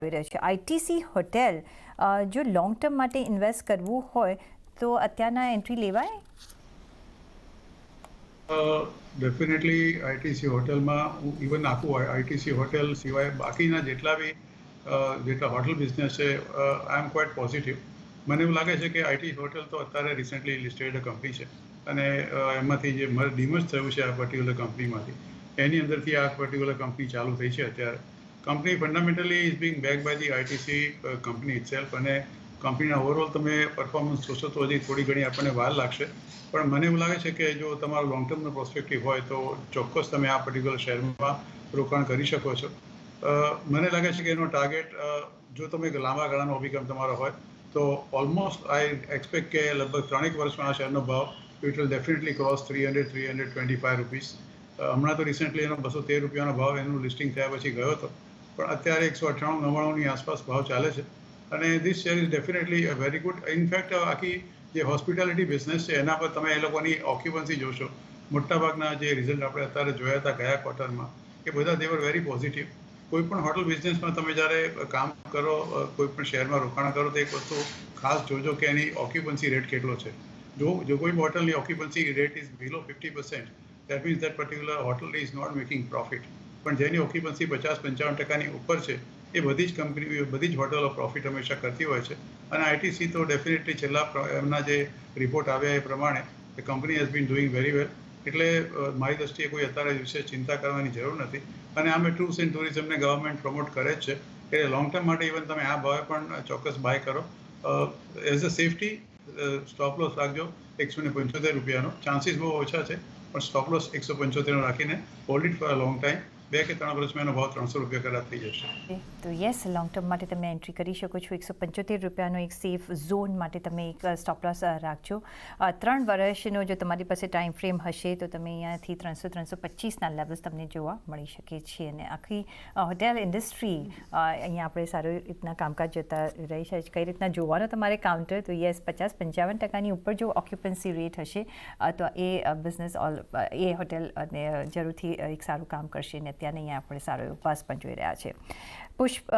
રહ્યો છે ITC hotel જો લોંગ ટર્મ માટે ઇન્વેસ્ટ કરવું હોય તો અત્યારના એન્ટ્રી લેવાય? ડેફિનેટલી આઈટીસી હોટલમાં ઇવન આખું આઈટીસી હોટેલ સિવાય બાકીના જેટલા હોટલ બિઝનેસ છે આઈ એમ ક્વાઇટ પોઝિટિવ. મને એવું લાગે છે કે આઈટી હોટલ તો અત્યારે રિસેન્ટલી લિસ્ટેડ કંપની છે અને એમાંથી જે ડિમર્જ થયું છે આ પર્ટિક્યુલર કંપનીમાંથી એની અંદરથી આ પર્ટિક્યુલર કંપની ચાલુ થઈ છે અત્યારે. Company fundamentally is being back by the ITC company itself અને કંપનીના ઓવરઓલ તમે પરફોર્મન્સ જોશો તો હજી થોડી ઘણી આપણને વાર લાગશે. પણ મને એવું લાગે છે કે જો તમારો લોંગ ટર્મનો પ્રોસ્પેક્ટિવ હોય તો ચોક્કસ તમે આ પર્ટિક્યુલર શેરમાં રોકાણ કરી શકો છો. મને લાગે છે કે એનો ટાર્ગેટ જો તમે લાંબા ગાળાનો અભિગમ તમારો હોય તો ઓલમોસ્ટ આઈ એક્સપેક્ટ કે લગભગ 3 વર્ષમાં આ શેરનો ભાવ it will definitely cross 325 rupees. હમણાં તો રિસેન્ટલી એનો 213 રૂપિયાનો ભાવ એનું લિસ્ટિંગ થયા પછી ગયો હતો, પણ અત્યારે 198-99ની આસપાસ ભાવ ચાલે છે અને this share is definitely a very good. In fact આખી જે હોસ્પિટાલિટી બિઝનેસ છે એના પર તમે એ લોકોની ઓક્યુપન્સી જોશો, મોટાભાગના જે રિઝલ્ટ આપણે અત્યારે જોયા હતા ગયા ક્વાર્ટરમાં એ બધા દેવર વેરી પોઝિટિવ. કોઈ પણ હોટલ બિઝનેસમાં તમે જ્યારે કામ કરો, કોઈ પણ શહેરમાં રોકાણ કરો તો એક વસ્તુ ખાસ જોજો કે એની ઓક્યુપન્સી રેટ કેટલો છે. જો કોઈ હોટલની occupancy rate is below 50%, that means that particular hotel is not making profit. પણ જેની ઓક્યુપન્સી 50-55% ઉપર છે એ બધી જ કંપનીઓ, બધી જ હોટલો પ્રોફિટ હંમેશા કરતી હોય છે. અને આઈટીસી તો ડેફિનેટલી છેલ્લા એમના જે રિપોર્ટ આવ્યા એ પ્રમાણે એ company has been doing very well. એટલે મારી દ્રષ્ટિએ કોઈ અત્યારે વિશે ચિંતા કરવાની જરૂર નથી. અને આમે ટૂર્સ એન્ડ ટુરિઝમને ગવર્મેન્ટ પ્રમોટ કરે જ છે એટલે લોંગ ટર્મ માટે ઇવન તમે આ ભાવે પણ ચોક્કસ બાય કરો. As a safety stop loss રાખજો 175 રૂપિયાનો. ચાન્સીસ બહુ ઓછા છે પણ સ્ટોપ લોસ 175 રાખીને hold it for a long time. 2 કે 3 વર્ષમાં એનો ભાવ 300 રૂપિયા કદાચ થઈ જશે. તો યસ, લોંગ ટર્મ માટે તમે એન્ટ્રી કરી શકો છો. 175 રૂપિયાનો એક સેફ ઝોન માટે તમે એક સ્ટોપ લોસ રાખજો. 3 વર્ષનો જો તમારી પાસે ટાઈમ ફ્રેમ હશે તો તમે અહીંયાથી 300-325ના લેવલ્સ તમને જોવા મળી શકે છે. અને આખી હોટેલ ઇન્ડસ્ટ્રી અહીંયા આપણે સારી રીતના કામકાજ જોતા રહી છે. કઈ રીતના જોવાનો તમારે કાઉન્ટર, તો યસ 50-55% ઉપર જો ઓક્યુપન્સી રેટ હશે તો એ બિઝનેસ એ હોટેલ જરૂરથી એક સારું કામ કરશે. અને અત્યારે અહીંયા આપણે સારો એવો પાસ પણ જોઈ રહ્યા છે. પુષ્પ